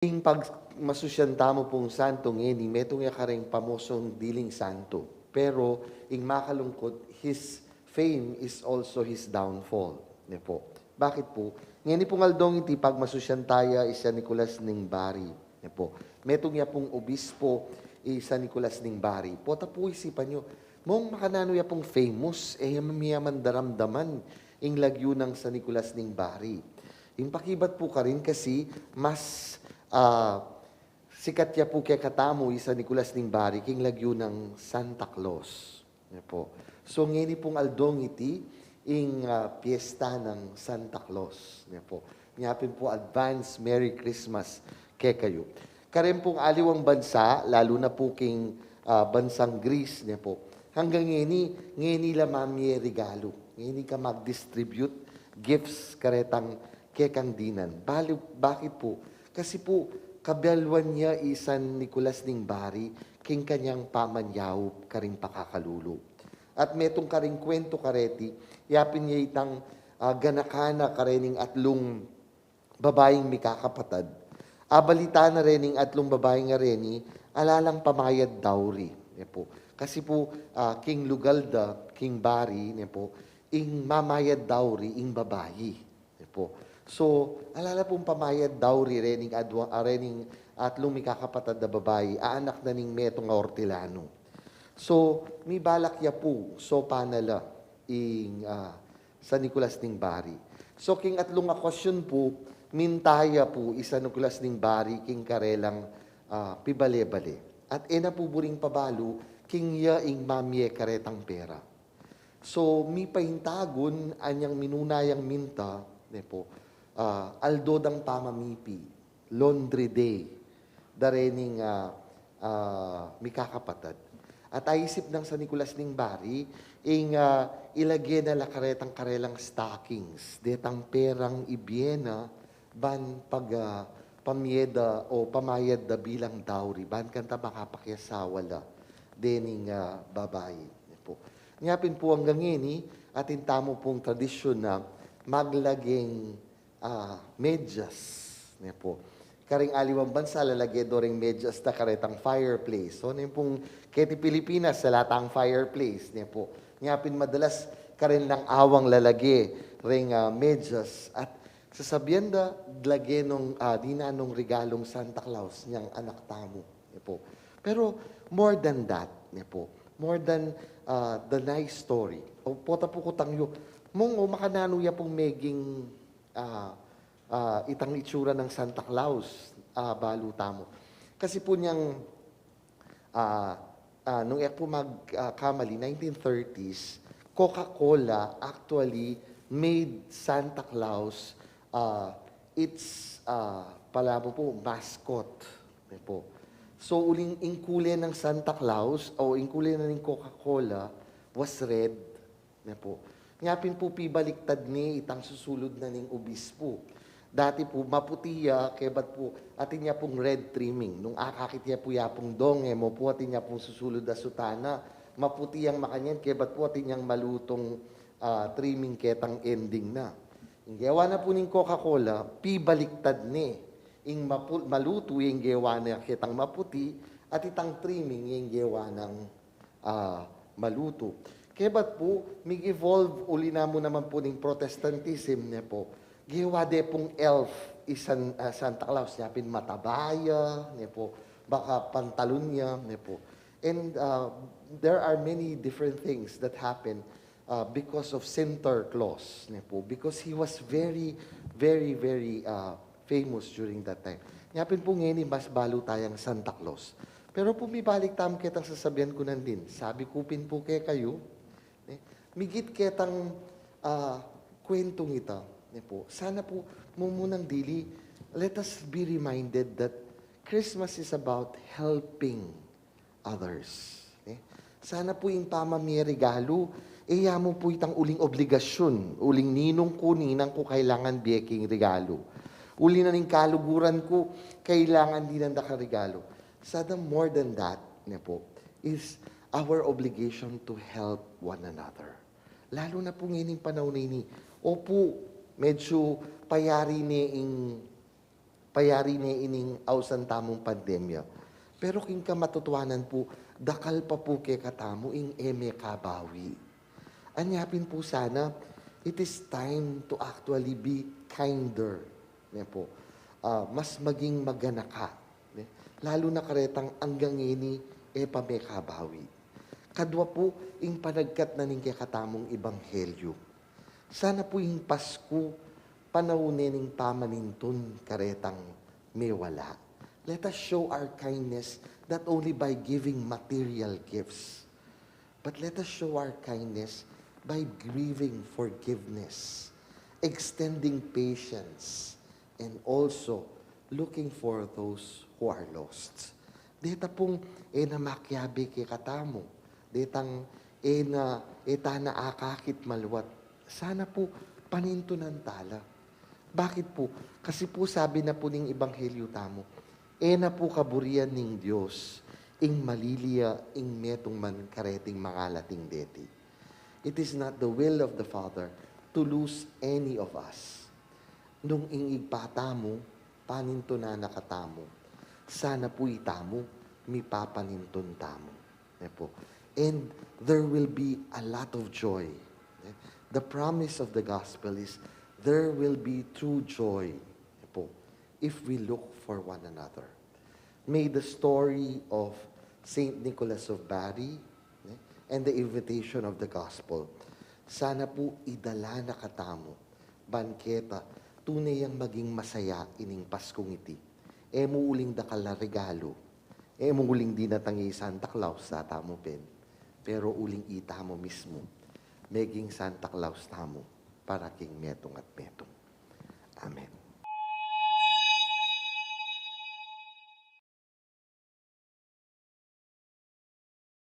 Ing pag masusyanta mo pong santo ngeni, metong ya kareng pamosong diling santo. Pero, ing makalungkot, his fame is also his downfall. Ne po. Bakit po? Ngeni pong aldong iti pag masusyantaya isa Nicolas ning Bari. Ne po. Metong ya pong obispo isa Nicolas ning Bari. Pota po isipan nyo, mong makanano ya pong famous, mamiyaman daramdaman ing lagyo ng sa Nicolas ning Bari. Yung pakibat po ka rin kasi mas sikat ya po kaya katamo isa Nicolas ning Bari king lagyo ng Santa Claus. Yan po. So ngini pong aldong iti ing piyesta ng Santa Claus. Yan po. Ngapin po advance Merry Christmas kay kayo. Karen pong aliwang bansa, lalo na po king bansang Greece, yan po. Hanggang ngini la mamye regalo. Ngini ka mag-distribute gifts karetang kekang dinan. Bakit po? Kasi po, kabyalwan niya isan Nicolas ning Bari, king kanyang pamanyaw karing pakakalulo. At metong karing kwento kareti, yapin niya itang ganakana karening atlong babaeng mikakapatad. Abalita na rening atlong babaeng nga reni, alalang pamayad dowry. Ne po. Kasi po, King Lugalda, King Bari, ne po, ing mamayad dowry, ing babayi. Ne po. So, alala pong pamayad dowry rening atlong mikakapatad na babae, aanak na ning metong nga Hortilano. So, may balak ya po, so panala, ing sa Nicolas ning Bari. So, king atlong nga question po, mintaya po, isa Nicolas ning Bari, king karelang pibale-bale. At ena po buring pabalo, king ya ing mamye karetang pera. So, mi pahintagon, anyang minunayang minta, ne po, aldo dang pamamipi, laundry day, darening mikakapatad. At aisip ng sa Nicolas ning Bari, ing ilagay na lakaretang karelang stockings, detang perang ibiena, ban pag pamyeda o pamayad da bilang dowry, ban kanta makapakyasawala, dening babae. Po. Ngapin po hanggang ini, atin tamo pong tradisyon na maglaging medyas. Ne po. Karing aliwang bansa, lalagay do ring medyas na karetang fireplace. So, pong keti Pilipinas, sa latang fireplace. Ne po. Ngapin madalas, karin lang awang lalagay ring medyas. At sasabihan da, lagay nung dinanong regalong Santa Claus niyang anak tamo. Ne po. Pero, more than that, ne po. More than the nice story. O pota po kutang yu, mong makanano ya pong meging itang itsura ng Santa Claus, baluta mo. Kasi po niyang, nung po magkamali, 1930s, Coca-Cola actually made Santa Claus its, palabo po, mascot. Po. So, uling ingkulay ng Santa Claus o ingkulay na ng Coca-Cola was red. Po. Ngapin po pibaliktad ni itang susulod na ning obispo. Dati po maputiya, kebat po atin niya pong red trimming. Nung akakit niya po yapong donge mo po atin niya pong susulod na sutana. Maputiyang makanyan, kebat po atin niyang malutong trimming ketang ending na. Inggewa na po ning Coca-Cola, pibaliktad ni. Ing maluto yung gewa na kitang maputi at itang trimming yung gewa ng maluto. Kebat po, mig-evolve uli na mo naman po ng Protestantism niya po. Giwa de pong elf isan Santa Claus niya pin matabaya niya po, baka pantalon niya niya po. And there are many different things that happen because of Santa Claus niya po, because he was very, very, very famous during that time. Niya pin po ngayon mas balo tayang Santa Claus. Pero po may balik tam kitang sasabihan ko din. Sabi ko pin po kay kayo, migit ketang kwentong ita. Po. Sana po mumunang dili, let us be reminded that Christmas is about helping others. Sana po yung pamamay regalo, mo po itang uling obligasyon, uling ninong ko, ninang ko kailangan biyeking regalo. Uli na ning kaluguran ko, kailangan din ang regalo. Sada more than that, po, is our obligation to help one another. Lalo na po ngayon panahon na ini. Opo, medyo payari ni ing payari ni ining awsan tamong pandemya. Pero king ka matutuanan po, dakal pa po kay katamo ing eme kabawi. Anyapin po sana, it is time to actually be kinder. Ne po. Mas maging magana ka. Ne? Lalo na karetang hanggang ini, pame kabawi. Kadwa po, ing panagkat na ning katamong ebanghelyo. Sana po yung Pasko, panaunin ng pamaninton karetang may wala. Let us show our kindness not only by giving material gifts, but let us show our kindness by grieving forgiveness, extending patience, and also looking for those who are lost. Deta pong na makyabi kay katamo. Detang na etana akakit malwat. Sana po panintunan tala. Bakit po? Kasi po sabi na po ning Ebanghelyo tamo, na po kaburian ning Diyos, ing maliliya, ing metong man kareting mangalating deti. It is not the will of the Father to lose any of us. Nung ing igpatamo, panintunan na katamo, sana po itamo, mi papanintun tamo. Po. And there will be a lot of joy. The promise of the gospel is there will be true joy po, if we look for one another. May the story of Saint Nicholas of Bari and the invitation of the gospel, sana po idala na katamo, banketa, tunay ang maging masaya ining Paskong iti. Muuling dakal na regalo, muuling di natangi Santa Claus sa tamo pen, pero uling ita mo mismo, meging Santa Claus tamo, para king metong at metong. Amen.